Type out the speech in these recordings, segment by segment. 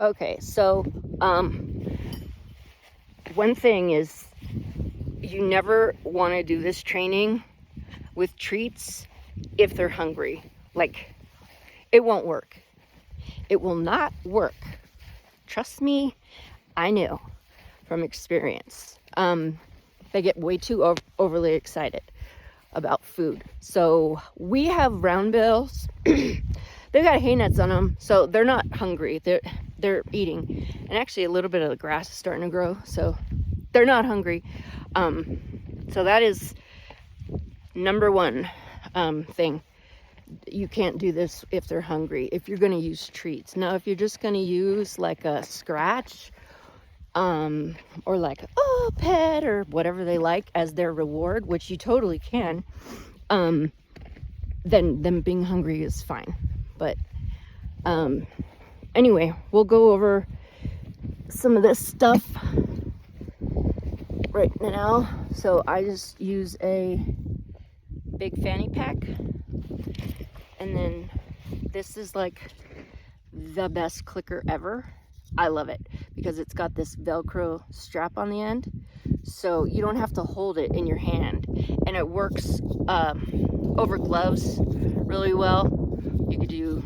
Okay, so one thing is you never want to do this training with treats if they're hungry. Like, it won't work. It will not work. Trust me, I know from experience. They get way too overly excited about food. So we have round bills. They've got hay nets on them, so they're not hungry. They're eating, and actually a little bit of the grass is starting to grow, so they're not hungry. So that is number one thing. You can't do this if they're hungry, if you're going to use treats. Now, if you're just going to use like a scratch, or like a pet or whatever they like as their reward, which you totally can, then them being hungry is fine. But anyway, we'll go over some of this stuff right now. So I just use a big fanny pack, and then this is like the best clicker ever. I love it because it's got this Velcro strap on the end, so you don't have to hold it in your hand, and it works over gloves really well. You could do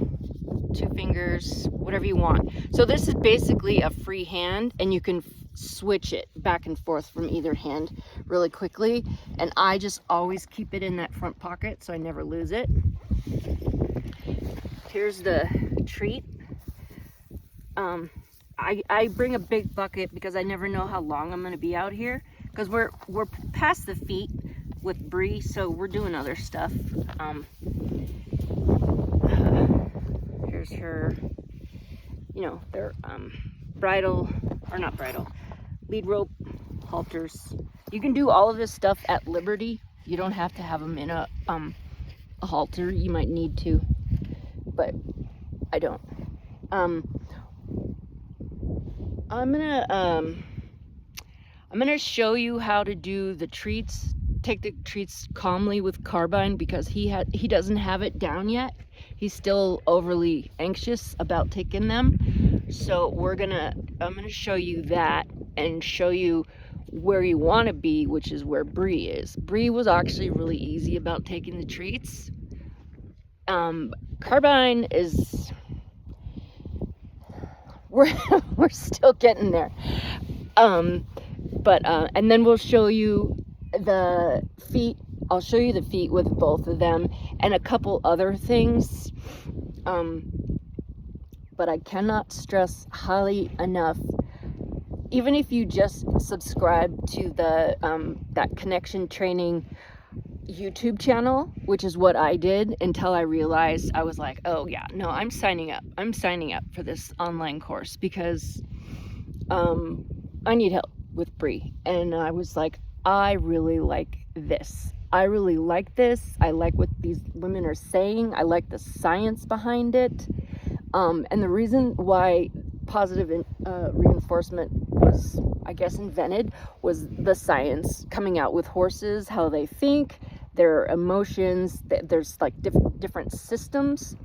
2 fingers, whatever you want. So this is basically a free hand, and you can switch it back and forth from either hand really quickly, and I just always keep it in that front pocket so I never lose it. Here's the treat. I bring a big bucket because I never know how long I'm going to be out here, because we're past the feet with Bree, so we're doing other stuff. Here's her, their bridle, or not bridle, lead rope, halters. You can do all of this stuff at liberty. You don't have to have them in a halter. You might need to, but I don't. I'm gonna show you how to do the treats. Take the treats calmly with Carbine, because he doesn't have it down yet. He's still overly anxious about taking them. So I'm gonna show you that and show you where you want to be, which is where Bree is. Bree was actually really easy about taking the treats. Carbine is, we're still getting there. And then we'll show you the feet. I'll show you the feet with both of them and a couple other things. But I cannot stress highly enough, even if you just subscribe to the that connection training YouTube channel, which is what I did until I realized, I was like, oh yeah, no, I'm signing up for this online course, because I need help with Bree. And I was like, I really like this. I really like this. I like what these women are saying. I like the science behind it. And the reason why positive reinforcement was, I guess, invented was the science coming out with horses, how they think, their emotions. There's like different systems.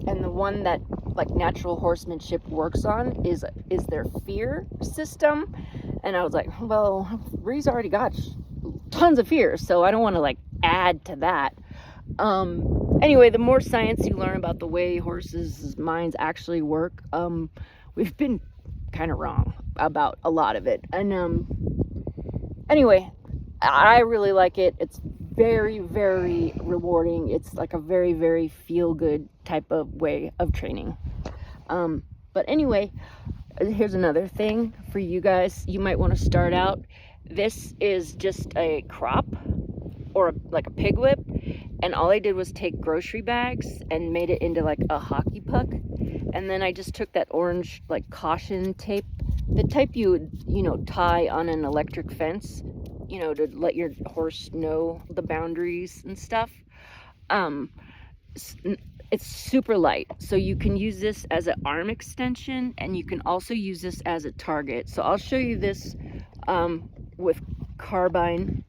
And the one that like natural horsemanship works on is their fear system. And I was like, well, Bree's already got tons of fear, so I don't want to like add to that. Anyway, the more science you learn about the way horses' minds actually work, we've been kind of wrong about a lot of it. And anyway, I really like it. It's very, very rewarding. It's like a very, very feel-good type of way of training. But anyway, here's another thing for you guys. You might want to start out. This is just a crop, or like a pig whip, and all I did was take grocery bags and made it into like a hockey puck. And then I just took that orange like caution tape, the type you would tie on an electric fence, to let your horse know the boundaries and stuff. It's super light, so you can use this as an arm extension, and you can also use this as a target. So I'll show you this with Carbine,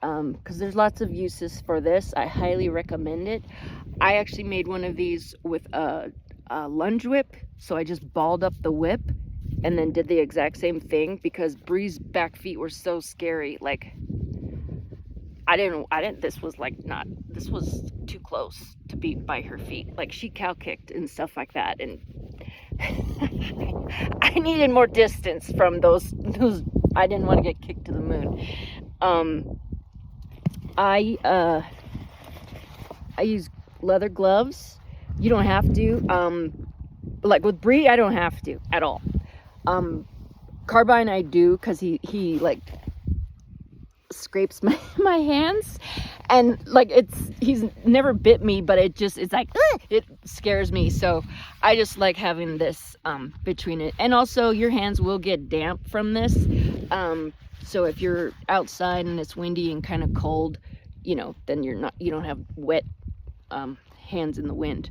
because there's lots of uses for this. I highly recommend it. I actually made one of these with a lunge whip, so I just balled up the whip and then did the exact same thing because Bree's back feet were so scary. Like this was too close to be by her feet. Like she cow kicked and stuff like that, and I needed more distance from those. I didn't want to get kicked to the moon. I use leather gloves. You don't have to. Like with Bree, I don't have to at all. Carbine I do because he like scrapes my hands, and like he's never bit me, but it's like it scares me, so I just like having this between it. And also your hands will get damp from this, so if you're outside and it's windy and kind of cold, then you don't have wet hands in the wind.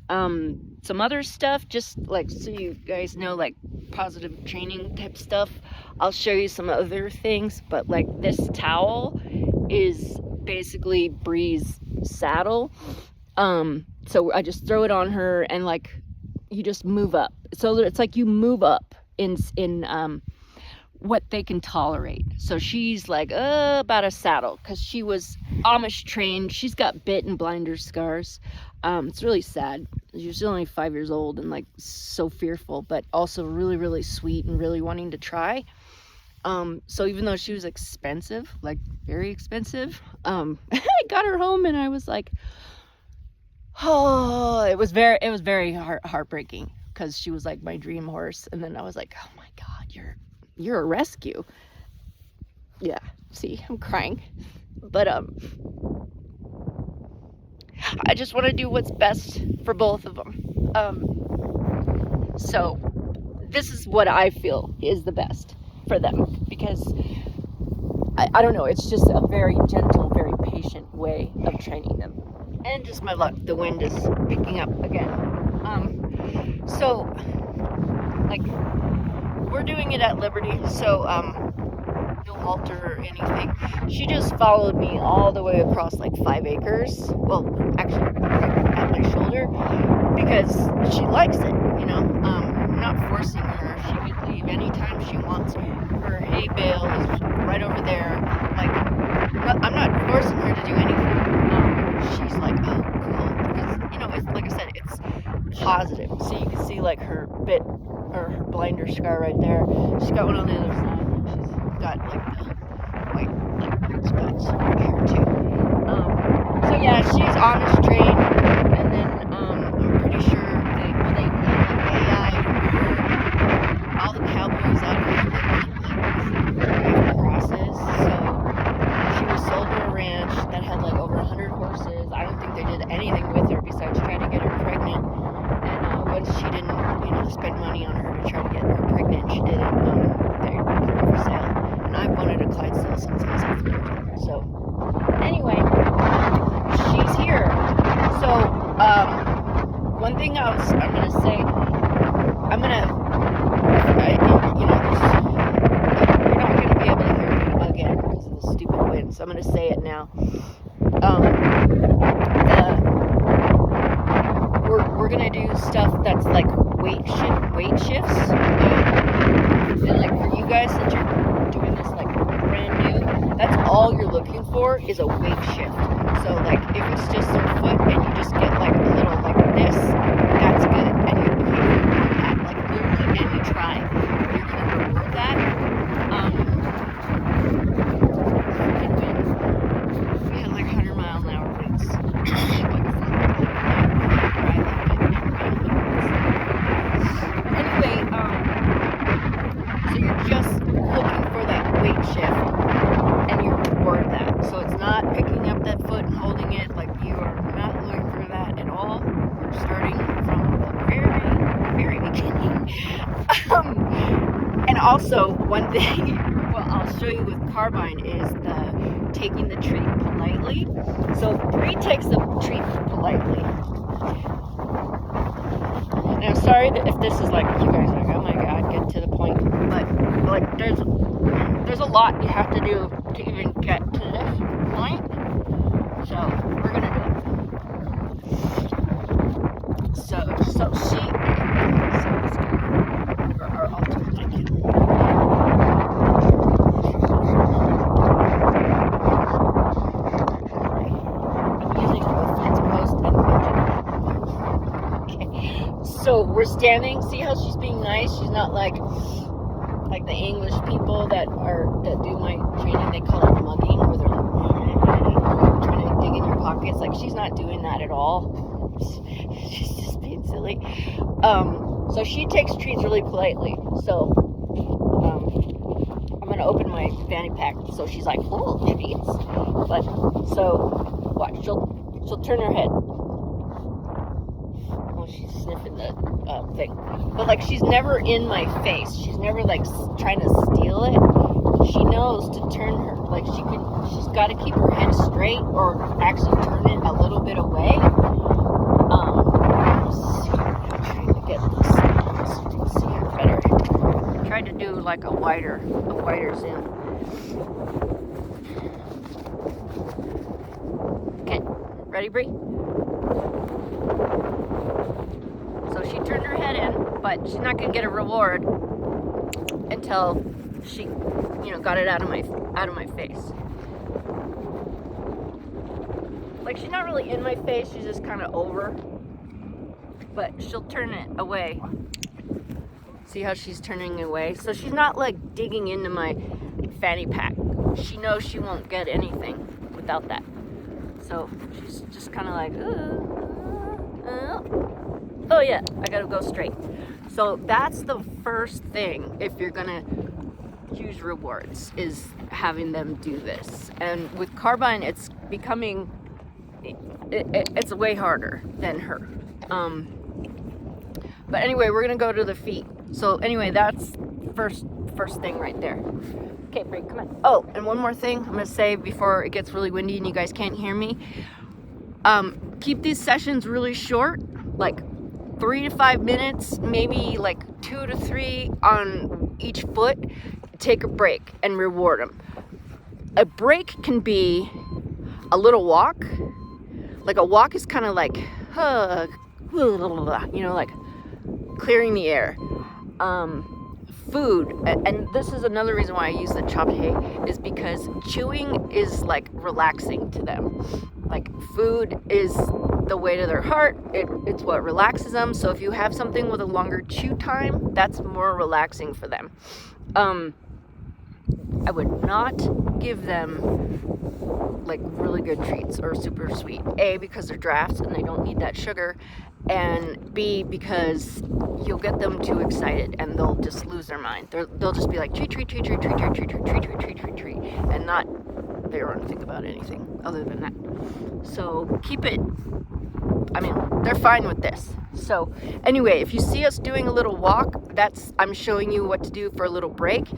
Some other stuff, just like so you guys know, like positive training type stuff. I'll show you some other things, but like this towel is basically Bree's saddle. So I just throw it on her and like you just move up. So it's like you move up in what they can tolerate. So she's like about a saddle because she was Amish trained. She's got bit and blinder scars. It's really sad. She's only 5 years old and like so fearful, but also really, really sweet and really wanting to try. So even though she was expensive, like very expensive, I got her home and I was like, oh, it was very heartbreaking because she was like my dream horse. And then I was like, oh my God, you're a rescue. Yeah, see, I'm crying. But I just want to do what's best for both of them. So this is what I feel is the best for them, because I don't know, it's just a very gentle, very patient way of training them. And just my luck, the wind is picking up again. So like we're doing it at Liberty, so no halter or anything. She just followed me all the way across like 5 acres. Well, actually at my shoulder, because she likes it, I'm not forcing her. She can leave anytime she wants. Her hay bale is right over there. Like, I'm not forcing her to do anything. She's like, oh, cool. Because, it's like I said, it's positive. So you can see like her bit or her blinder scar right there. She's got one on the other side. She's got like the white like spots right here too. So yeah, she's Amish trained, and then I'm pretty sure they AI all the cowboys out here like crosses. So she was sold to a ranch that had like over 100 horses. I don't think they did anything with her besides trying to get her pregnant. And once she didn't, spend money on her to try to get her pregnant, she didn't. They put her for sale. And I've wanted a Clydesdale since I was a kid. So anyway, she's here. So one thing I'm gonna say, you're not gonna be able to hear me again because of the stupid wind. So I'm gonna say it now. We're gonna do stuff that's like weight shifts. And like for you guys, since you're doing this like brand new, that's all you're looking for is a weight shift. So like if it's just your foot and you just get like a little like this, that's good. And you that like literally any try, you're gonna reward that. We had like 100-mile-an-hour winds. Anyway, so you're just looking for that weight shift, and you reward that. So it's not picking up that foot and holding it. Like, you are not looking for that at all. We're starting from the very, very beginning. And also, one thing, well, I'll show you with Carbine is the taking the treat politely. So Bree takes the treat politely. And I'm sorry that if this is like, you guys are like, oh my God, get to the point. But like, there's a lot you have to do to even get to this point. So we're gonna do it. So So she, so let's go, or I'll turn my camera. I'm using the fence post and okay. So we're standing. See how she's being nice? She's not like the English people that do my training. They call it mugging, where they're trying to dig in your pockets. Like, she's not doing that at all. She's just being silly. So she takes treats really politely. So I'm gonna open my fanny pack. So she's like, "Oh, treats!" But so watch. She'll turn her head. Oh, she's sniffing the thing. But like, she's never in my face. She's never like trying to steal it. She knows to turn her. Like, she's got to keep her head straight, or actually turn it a little bit away. I'm trying to get this so you can see her better. Tried to do like a wider zoom. Okay, ready, Bree? So she turned her head in, but she's not gonna get a reward until she, got it out of my face. Like, she's not really in my face, she's just kind of over, but she'll turn it away. See how she's turning away? So she's not like digging into my fanny pack. She knows she won't get anything without that. So she's just kind of like, oh yeah, I gotta go straight. So that's the first thing if you're gonna use rewards, is having them do this. And with Carbine, it's becoming, it's way harder than her. But anyway, we're gonna go to the feet. So anyway, that's first thing right there. Okay, Brig, come on. Oh, and one more thing I'm gonna say before it gets really windy and you guys can't hear me. Keep these sessions really short, like 3 to 5 minutes, maybe like 2 to 3 on each foot. Take a break and reward them. A break can be a little walk. Like, a walk is kind of like, like clearing the air. Food, and this is another reason why I use the chopped hay, is because chewing is like relaxing to them. Like, food is the way to their heart. It's what relaxes them. So if you have something with a longer chew time, that's more relaxing for them. I would not give them like really good treats or super sweet. A, because they're drafts and they don't need that sugar, and B, because you'll get them too excited and they'll just lose their mind. They'll just be like treat, treat, treat, treat, treat, treat, treat, treat, treat, treat, treat, treat, treat, and they won't think about anything other than that. So keep it. I mean, they're fine with this. So anyway, if you see us doing a little walk, I'm showing you what to do for a little break.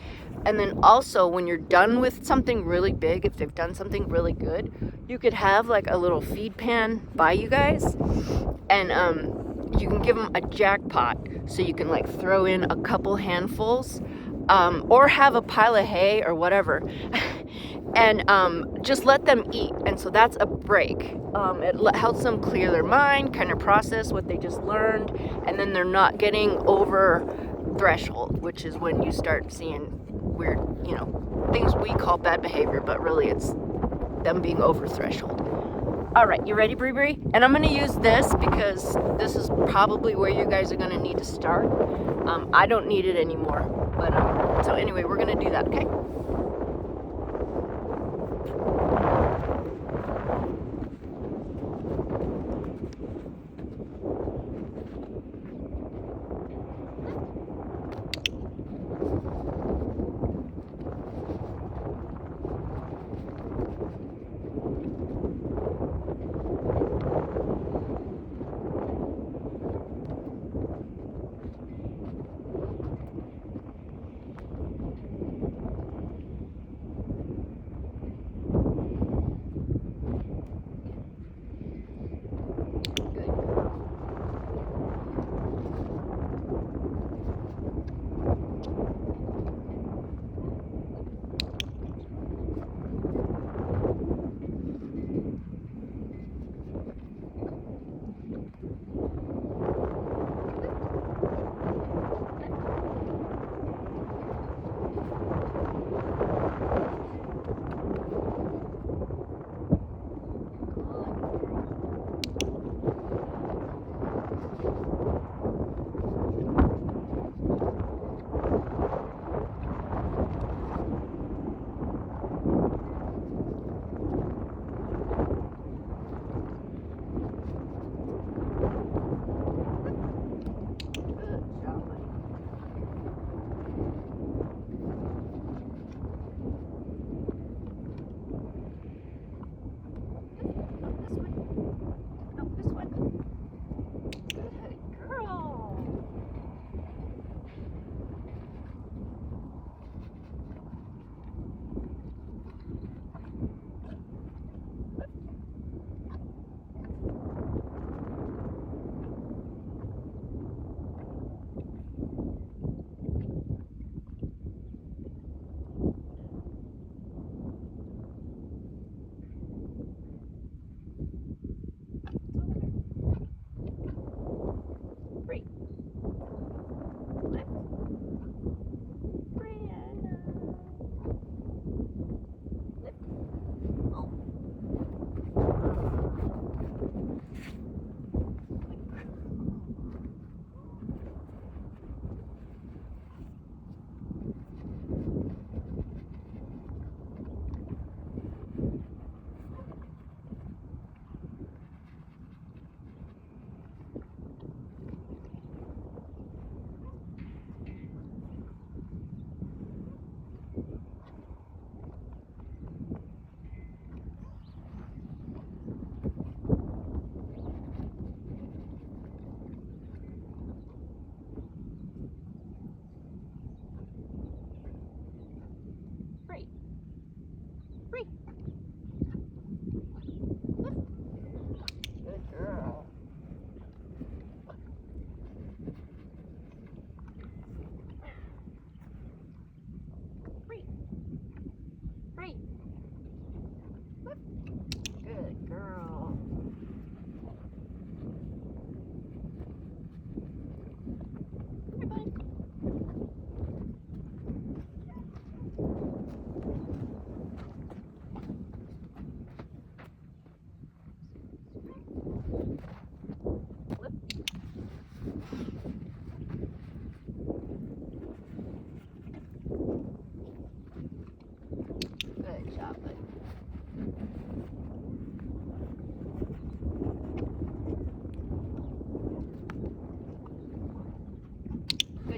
And then also, when you're done with something really big, if they've done something really good, you could have like a little feed pan by you guys, and you can give them a jackpot, so you can like throw in a couple handfuls, or have a pile of hay or whatever, and just let them eat. And so that's a break. It helps them clear their mind, kind of process what they just learned, and then they're not getting over threshold, which is when you start seeing weird, things we call bad behavior, but really it's them being over threshold. All right, you ready, Bree Bree? And I'm gonna use this because this is probably where you guys are gonna need to start. I don't need it anymore, but so anyway, we're gonna do that, okay?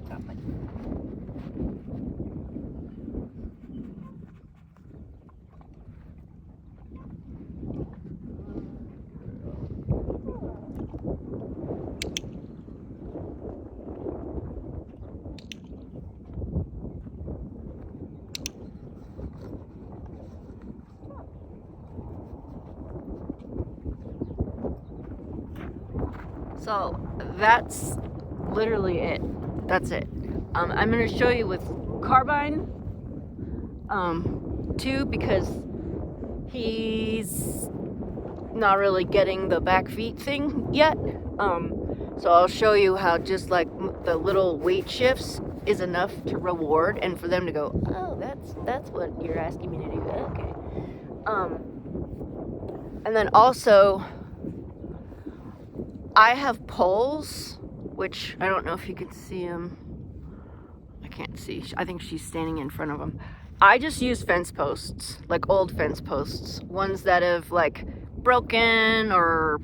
Stop it. So that's literally it. That's it. I'm going to show you with carbine too, because he's not really getting the back feet thing yet. So I'll show you how just like the little weight shifts is enough to reward and for them to go, oh, that's what you're asking me to do. Okay. And then also I have poles, which I don't know if you can see them. I can't see. I think she's standing in front of them. I just use fence posts, like old fence posts, ones that have like broken or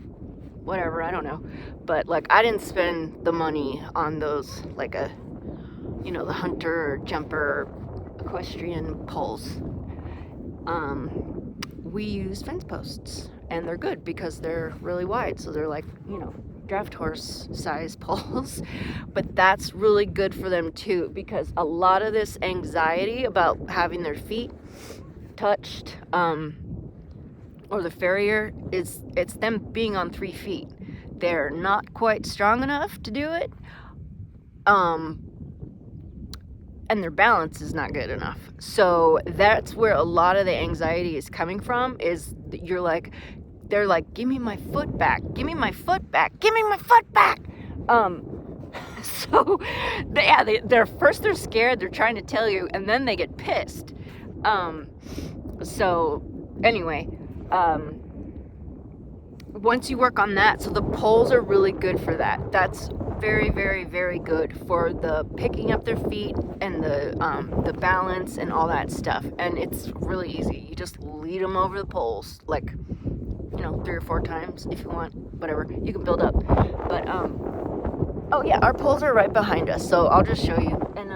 whatever, I don't know. But like I didn't spend the money on those, like a, you know, the hunter or jumper equestrian poles. We use fence posts and they're good because they're really wide. So they're like, you know, draft horse size poles, but that's really good for them too, because a lot of this anxiety about having their feet touched, or the farrier, it's them being on 3 feet. They're not quite strong enough to do it, and their balance is not good enough. So that's where a lot of the anxiety is coming from, is that they're like, give me my foot back, give me my foot back, give me my foot back. So they're first they're scared, they're trying to tell you, and then they get pissed. So anyway, once you work on that, so the poles are really good for that. That's very, very, very good for the picking up their feet and the balance and all that stuff. And it's really easy. You just lead them over the poles, like, you know, 3 or 4 times if you want, whatever. You can build up. But oh yeah, our poles are right behind us, so I'll just show you. And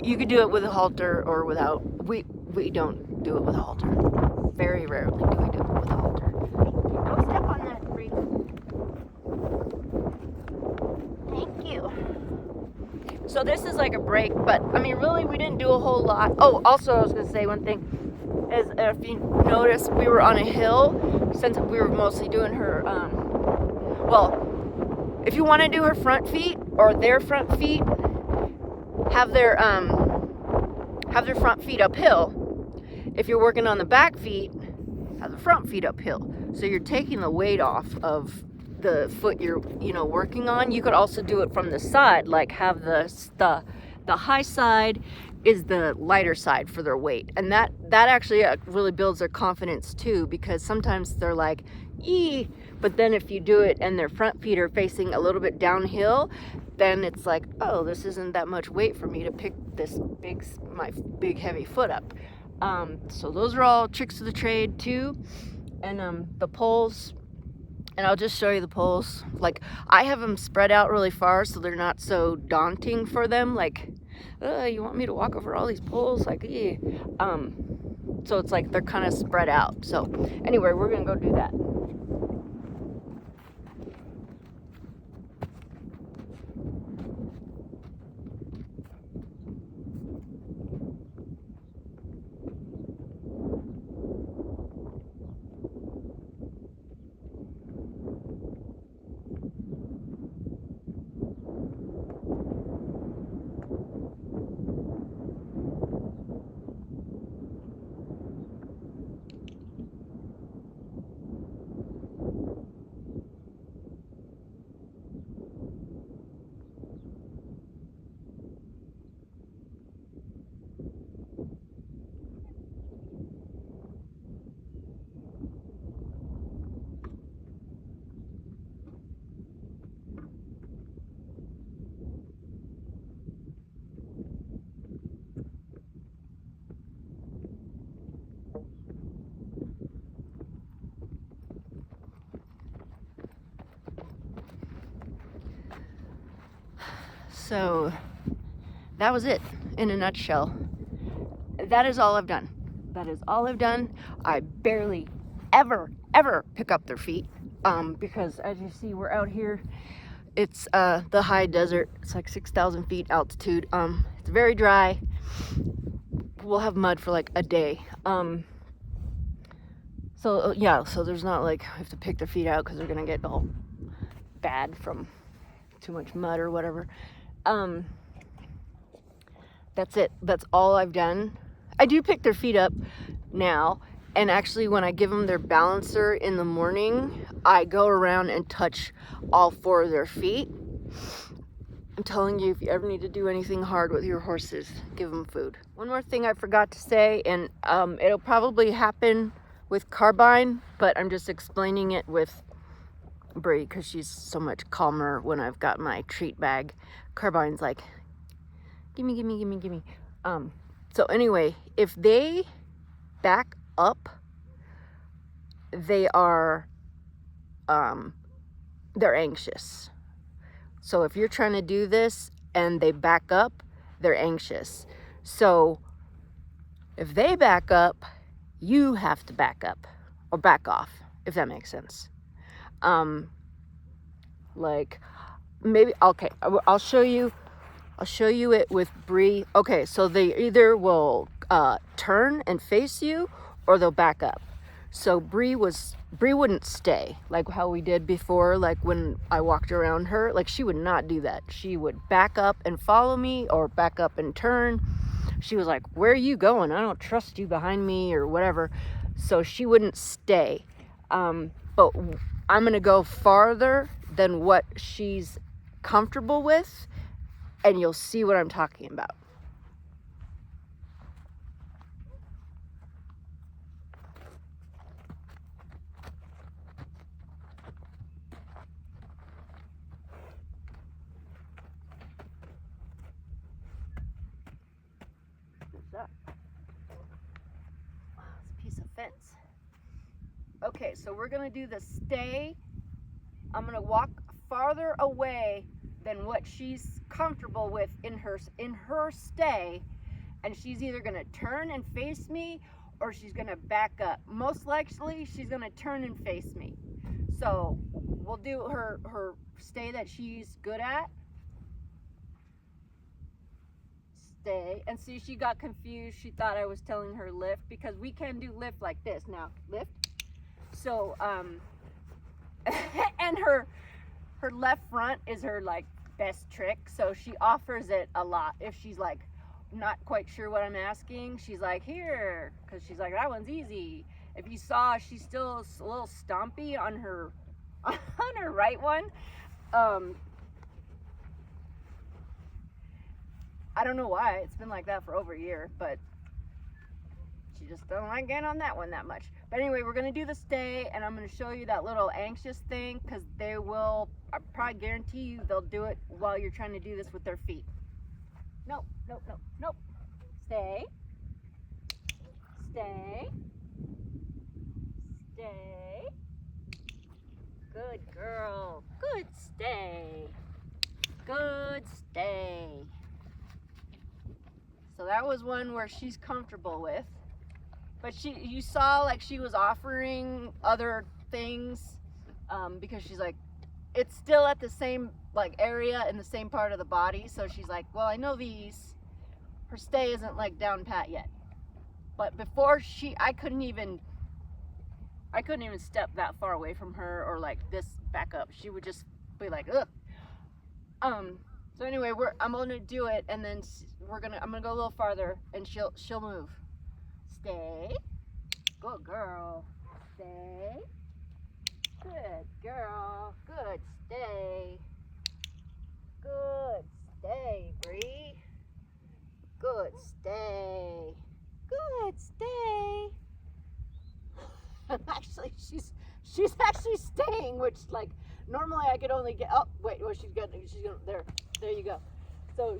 you could do it with a halter or without. We don't do it with a halter. Very rarely do we do it with a halter. Don't step on that ring. Thank you. So this is like a break, but I mean, really, we didn't do a whole lot. Oh, also, I was gonna say one thing. Is if you notice, we were on a hill, since we were mostly doing her, well, if you want to do her front feet or their front feet, have their front feet uphill. If you're working on the back feet, have the front feet uphill. So you're taking the weight off of the foot you're, working on. You could also do it from the side, like have the high side is the lighter side for their weight, and that actually really builds their confidence too, because sometimes they're like, ee, but then if you do it and their front feet are facing a little bit downhill, then it's like, oh, this isn't that much weight for me to pick my big heavy foot up. So those are all tricks of the trade too. And the poles, and I'll just show you the poles. Like, I have them spread out really far so they're not so daunting for them. Like, you want me to walk over all these poles? Like, yeah. So it's like they're kind of spread out. So anyway, we're gonna go do that. So that was it in a nutshell. That is all I've done. That is all I've done. I barely ever pick up their feet because as you see, we're out here. It's the high desert. It's like 6,000 feet altitude. It's very dry. We'll have mud for like a day. So yeah, so there's not like I have to pick their feet out because they're gonna get all bad from too much mud or whatever. That's it. That's all I've done. I do pick their feet up now, and actually when I give them their balancer in the morning, I go around and touch all 4 of their feet. I'm telling you, if you ever need to do anything hard with your horses, give them food. One more thing I forgot to say, and it'll probably happen with Carbine, but I'm just explaining it with Brie because she's so much calmer when I've got my treat bag. Carbine's like, gimme, gimme, gimme, gimme. So anyway, if they back up, they are, they're anxious. So if you're trying to do this and they back up, they're anxious. So if they back up, you have to back up or back off, if that makes sense. Like maybe, okay, I'll show you it with Brie. Okay, so they either will turn and face you or they'll back up. So Brie wouldn't stay like how we did before, like when I walked around her. Like she would not do that. She would back up and follow me or back up and turn. She was like, where are you going? I don't trust you behind me or whatever. So she wouldn't stay. But I'm gonna go farther than what she's comfortable with, and you'll see what I'm talking about. What's that? Wow, it's a piece of fence. Okay, so we're gonna do the stay. I'm gonna walk farther away than what she's comfortable with in her stay, and she's either gonna turn and face me or she's gonna back up. Most likely she's gonna turn and face me. So we'll do her stay that she's good at. Stay. And see, she got confused. She thought I was telling her lift because we can do lift like this. Now lift. So and her left front is her like best trick, so she offers it a lot. If she's like not quite sure what I'm asking, she's like, here, because she's like, that one's easy. If you saw, she's still a little stompy on her right one. I don't know why. It's been like that for over a year, but she just don't like getting on that one that much. But anyway, we're gonna do the stay, and I'm gonna show you that little anxious thing, because they will, I probably guarantee you, they'll do it while you're trying to do this with their feet. Nope, nope, nope, nope. Stay. Stay. Stay. Good girl. Good stay. Good stay. So that was one where she's comfortable with. But you saw like she was offering other things because she's like, it's still at the same like area in the same part of the body. So she's like, well, I know these. Her stay isn't like down pat yet. But before I couldn't even step that far away from her or like this back up. She would just be like, ugh. So anyway, I'm gonna do it, and then I'm gonna go a little farther, and she'll move. Stay. Good girl. Stay. Good girl. Good stay. Good stay, Bree. Good stay. Good stay. Actually, she's actually staying, which like normally I could only get. Oh wait, well she's gonna there. There you go. So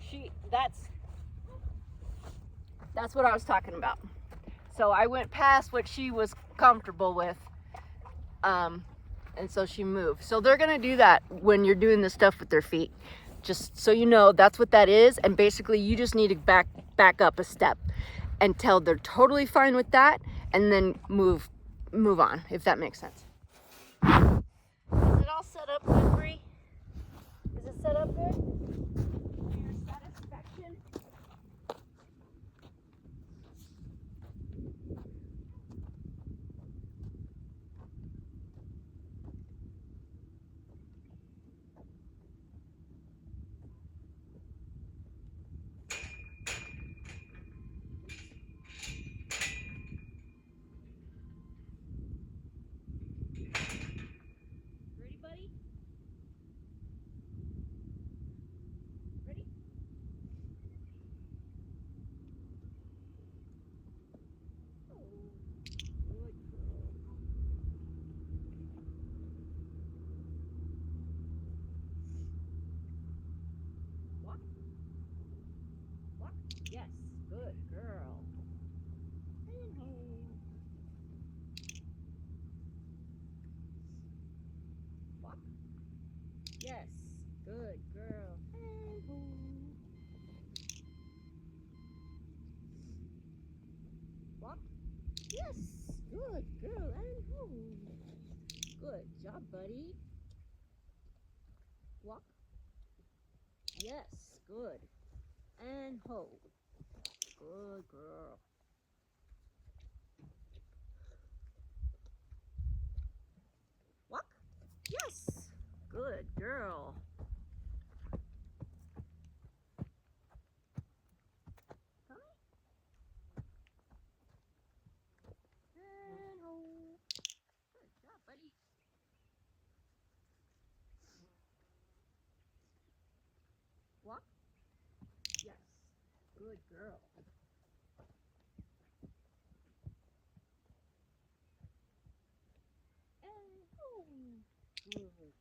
that's what I was talking about. So I went past what she was comfortable with, and so she moved. So they're gonna do that when you're doing the stuff with their feet. Just so you know, that's what that is. And basically you just need to back up a step until they're totally fine with that, and then move on, if that makes sense. Is it all set up good, Bree? Is it set up good? For your satisfaction? Ready, buddy? Ready? Walk. Walk. Yes. Good girl. Walk. Yes. Good girl. Walk. Yes. Good girl. And home. Good job, buddy. Walk. Yes. Good. And ho. Good girl. Walk. Yes. Good girl. And ho. Good job, buddy. Walk. Yes. Good girl. And ho. Good girl.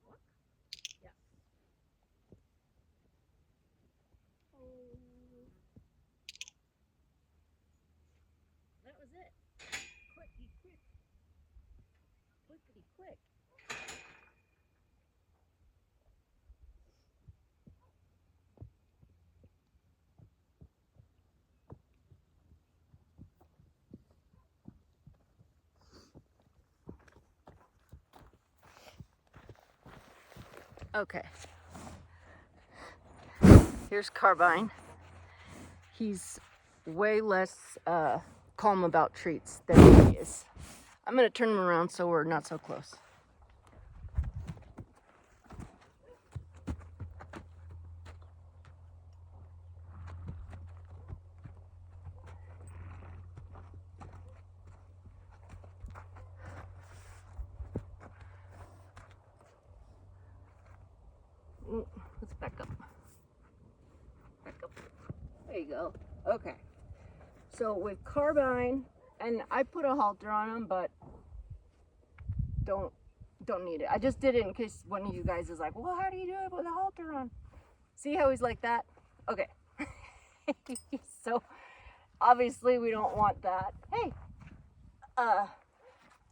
Walk. Yes. Oh. That was it. Quickity quick. Quickity quick. Okay. Here's Carbine. He's way less calm about treats than he is. I'm gonna turn him around so we're not so close. Let's back up. Back up. There you go. Okay. So with Carbine, and I put a halter on him, but don't need it. I just did it in case one of you guys is like, well, how do you do it with a halter on? See how he's like that? Okay. So obviously we don't want that. Hey.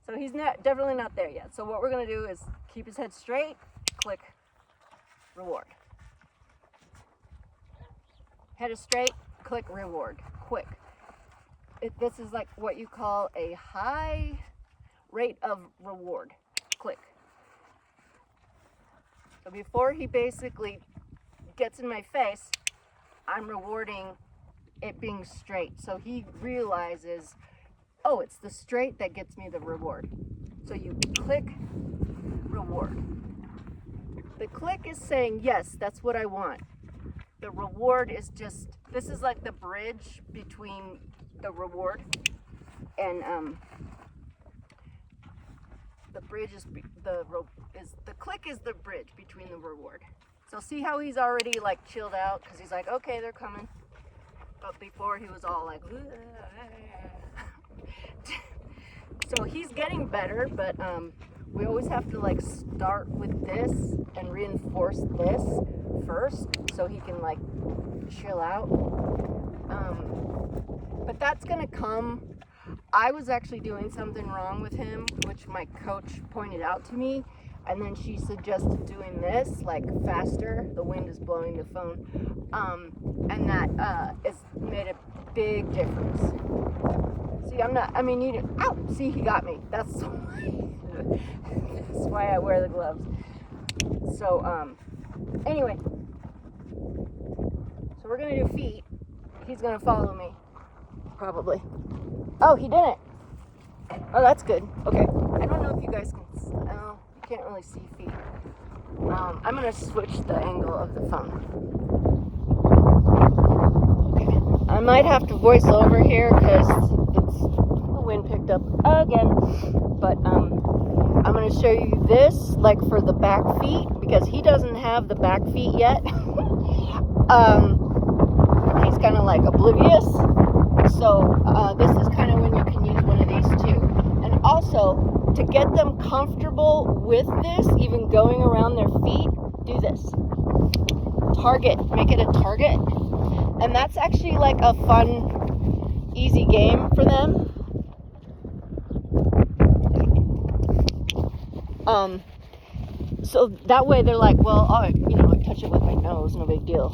So he's definitely not there yet. So what we're gonna do is keep his head straight, click reward. Head is straight, click reward, quick. This is like what you call a high rate of reward, click. So before he basically gets in my face, I'm rewarding it being straight. So he realizes, oh, it's the straight that gets me the reward. So you click reward. The click is saying, yes, that's what I want. The reward is just, this is like the bridge between the reward and the bridge is the click is the bridge between the reward. So see how he's already like chilled out because he's like, okay, they're coming. But before he was all like, so he's getting better, but we always have to like start with this and reinforce this first so he can like chill out. But that's gonna come. I was actually doing something wrong with him, which my coach pointed out to me, and then she suggested doing this, like faster. The wind is blowing the phone, and that has made a big difference. See, ow, see, he got me. That's why I wear the gloves. So, anyway, so we're gonna do feet. He's gonna follow me, probably. Oh, he didn't. Oh, that's good. Okay. I don't know if you guys can. Oh, you can't really see feet. I'm gonna switch the angle of the phone. Okay. I might have to voice over here because the wind picked up again. But I'm gonna show you this, like for the back feet, because he doesn't have the back feet yet. He's kind of like oblivious. So this is kind of when you can use one of these too. And also, to get them comfortable with this, even going around their feet, do this. Target, make it a target. And that's actually like a fun, easy game for them. So that way they're like, well, I touch it with my nose, no big deal,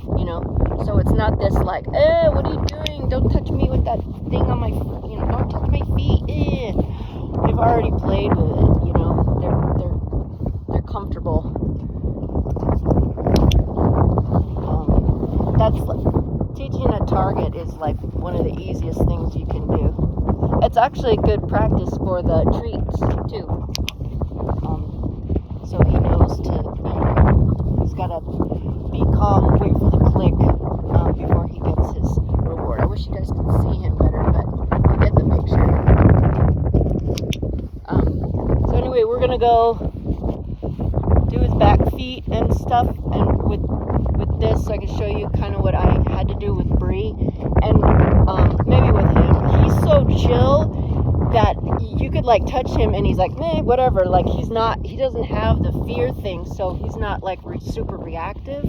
So it's not this like, what are you doing? Don't touch me with that thing on my, don't touch my feet. They've already played with it, They're comfortable. That's teaching a target is like one of the easiest things you can do. It's actually good practice for the treats too. So he knows he's got to be calm, wait for the click before he gets his reward. I wish you guys could see him better, but you get the picture. So anyway, we're going to go do his back feet and stuff, and with this, so I can show you kind of what I had to do with Bree, and maybe with him. He's so chill that you could like touch him and he's like, meh, whatever. Like he doesn't have the fear thing, so he's not like super reactive.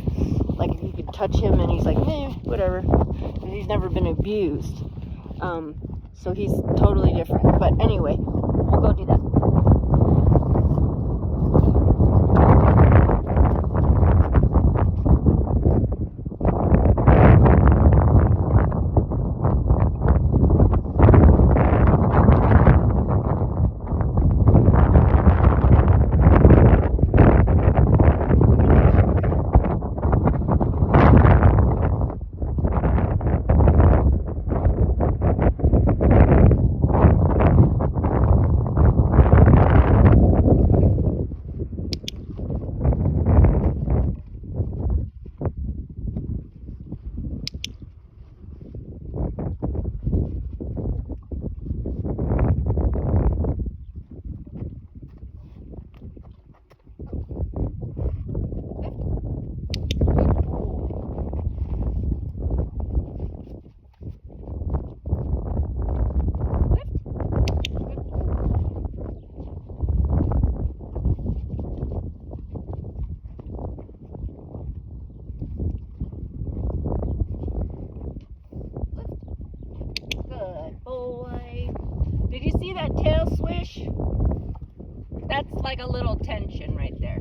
Like if you could touch him and he's like, meh, whatever. And he's never been abused. So he's totally different. But anyway, we'll go do that. Did you see that tail swish? That's like a little tension right there.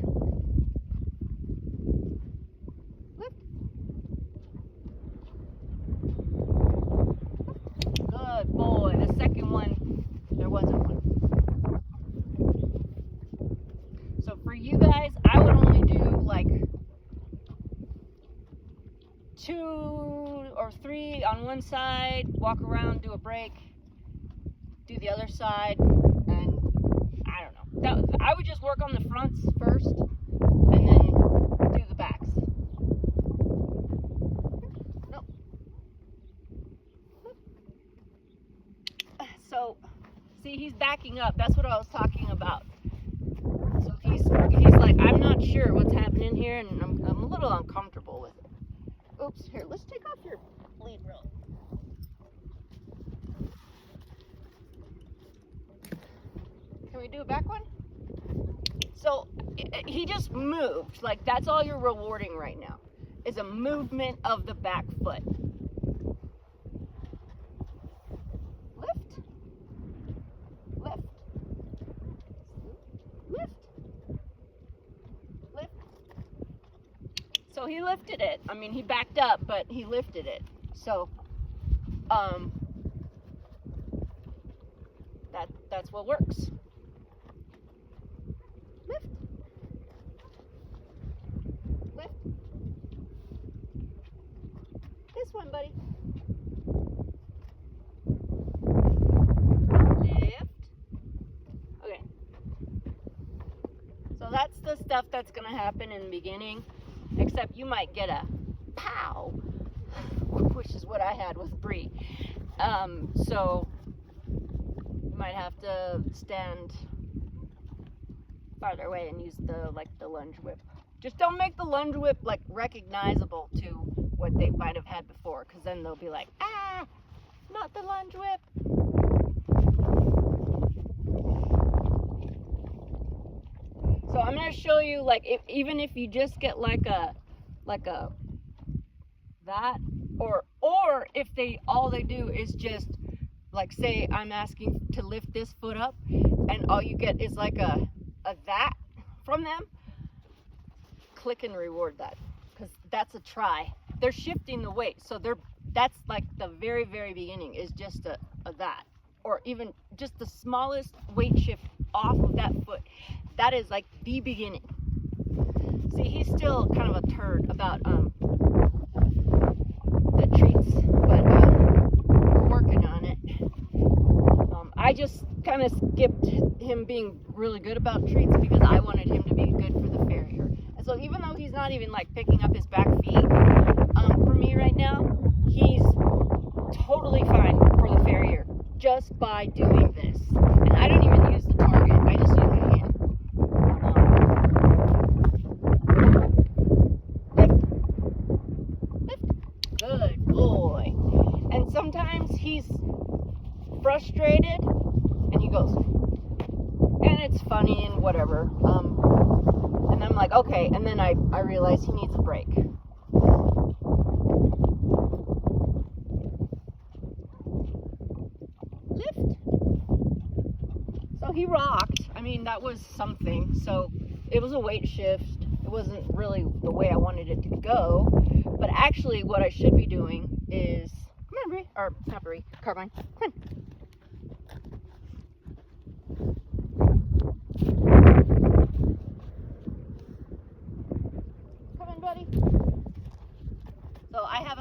Lift. Good boy. The second one, there wasn't one. So for you guys, I would only do like 2 or 3 on one side, walk around, do a break, do the other side, and I don't know. I would just work on the fronts first, and then do the backs. No. So, see, he's backing up. That's what I was talking about. So he's like, I'm not sure what's happening here, and I'm a little uncomfortable with it. Oops, here, let's take off your lead rope. Can we do a back one? So he just moved. Like that's all you're rewarding right now is a movement of the back foot. Lift. So he lifted it. I mean, he backed up, but he lifted it. So, that's what works. Lift. Lift. This one, buddy. Lift. Okay. So that's the stuff that's going to happen in the beginning, except you might get a pow, which is what I had with Bree. So you might have to stand farther away and use the lunge whip. Just don't make the lunge whip like recognizable to what they might have had before, because then they'll be like, ah, not the lunge whip. So I'm going to show you, like, even if you just get like a that, or if all they do is just, like, say I'm asking to lift this foot up, and all you get is like a that from them, click and reward that, because that's a try. They're shifting the weight, so that's like the very, very beginning is just a that, or even just the smallest weight shift off of that foot. That is like the beginning. See, he's still kind of a turd about the treats, but we're working on it. I just kind of skipped him being really good about treats because I wanted him to be good for the farrier. And so even though he's not even like picking up his back feet, for me right now, he's totally fine for the farrier just by doing this. And I don't even use the target, I just use my hand. Lift. Good boy. And sometimes he's frustrated and he goes, and it's funny and whatever. And I'm like, okay, and then I realize he needs a break. Lift. So he rocked. I mean, that was something. So it was a weight shift. It wasn't really the way I wanted it to go. But actually what I should be doing is, come on, Bree, or not Bree, Carbine, come on. Come on, buddy. So I have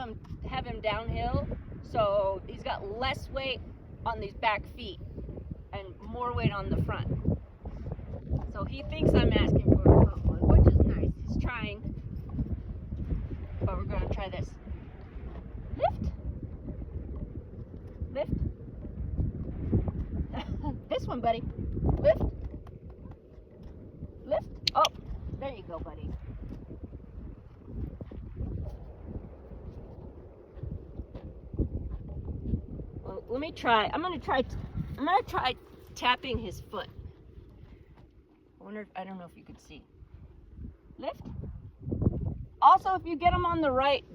him downhill, so he's got less weight on these back feet and more weight on the front. So he thinks I'm asking for a front one, which is nice. He's trying. But we're going to try this. Lift. Lift. This one, buddy. Lift. Lift. Oh, there you go, buddy. Well, let me try. I'm gonna try tapping his foot. I don't know if you could see. Lift. Also, if you get him on the right,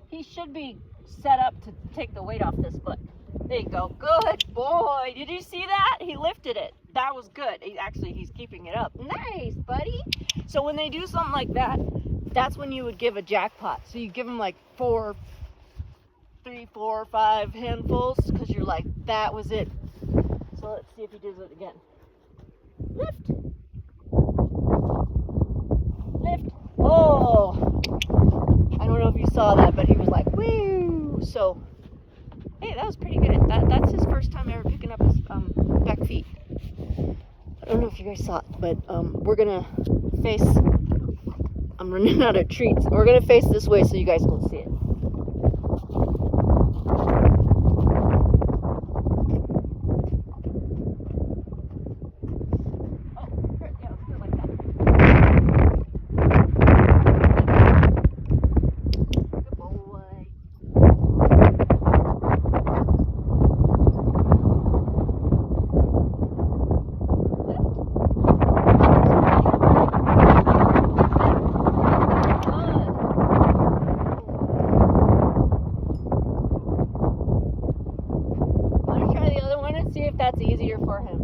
he should be set up to take the weight off this foot. There you go. Good boy. Did you see that? He lifted it. That was good. He's keeping it up. Nice, buddy. So when they do something like that, that's when you would give a jackpot. So you give them like 3, 4, 5 handfuls, because you're like, that was it. So let's see if he does it again. Lift. Lift. Oh, I don't know if you saw that, but he was like, woo. So, hey, that was pretty good. That's his first time ever picking up his back feet. I don't know if you guys saw it, but we're gonna face, I'm running out of treats. We're gonna face this way so you guys can see it. That's easier for him.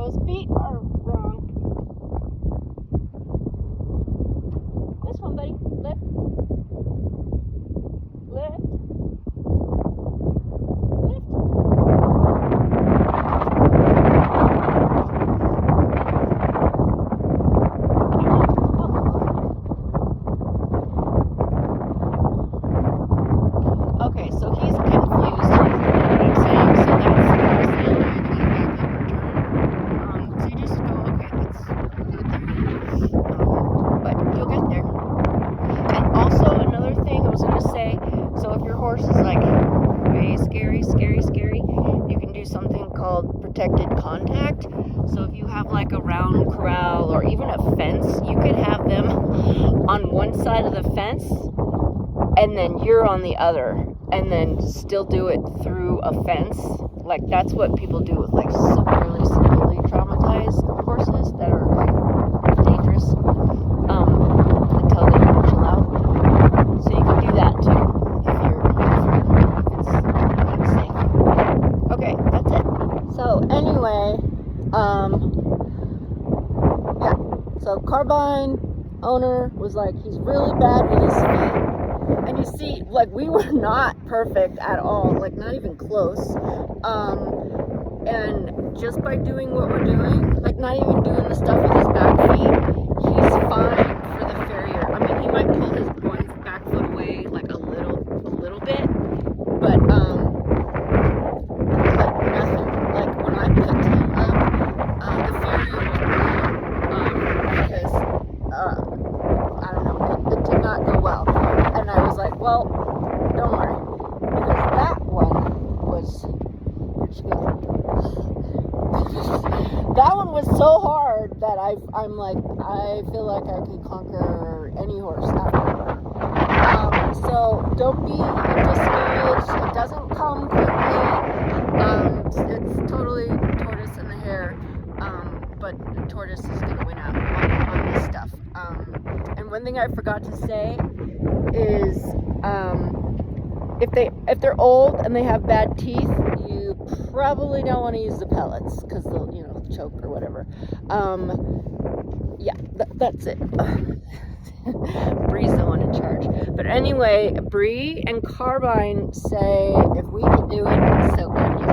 Those feet are wrong. This one, buddy. Lift. Lift. Okay, so he's confused. What I'm saying, so that's what I'm saying. So you just go, okay, let's do it there. But you'll get there. And also another thing I was gonna say, so if your horse is like way scary, you can do something called protected contact. So if you have like a round corral or even a fence, you could have them on one side of the fence and then you're on the other, and then still do it through a fence. Like that's what people do with like severely traumatized horses that are like dangerous until they chill out. So you can do that too if it's safe. Okay, that's it. So anyway, yeah. So Carbine owner was like, he's really bad with his feet. And you see, like, we were not perfect at all, like, not even close. And just by doing what we're doing, like, not even doing the stuff with his back feet, he's fine for the farrier. I mean, he might pull his one back foot away, like, a little bit, but, like, nothing. Like, when I picked him up, the farrier was because, I don't know, it did not go well. And I was like, well, don't worry, because that one was, where'd she go? That one was so hard that I'm like, I feel like I could conquer any horse after. So don't be discouraged. It doesn't come quickly. It's totally tortoise and the hare, but the tortoise is gonna win out on this stuff. And one thing I forgot to say is if they're old and they have bad teeth, you probably don't want to use the pellets because they'll choke or whatever. Yeah, that's it. Bree's the one in charge. But anyway, Bree and Carbine say if we can do it, so can you.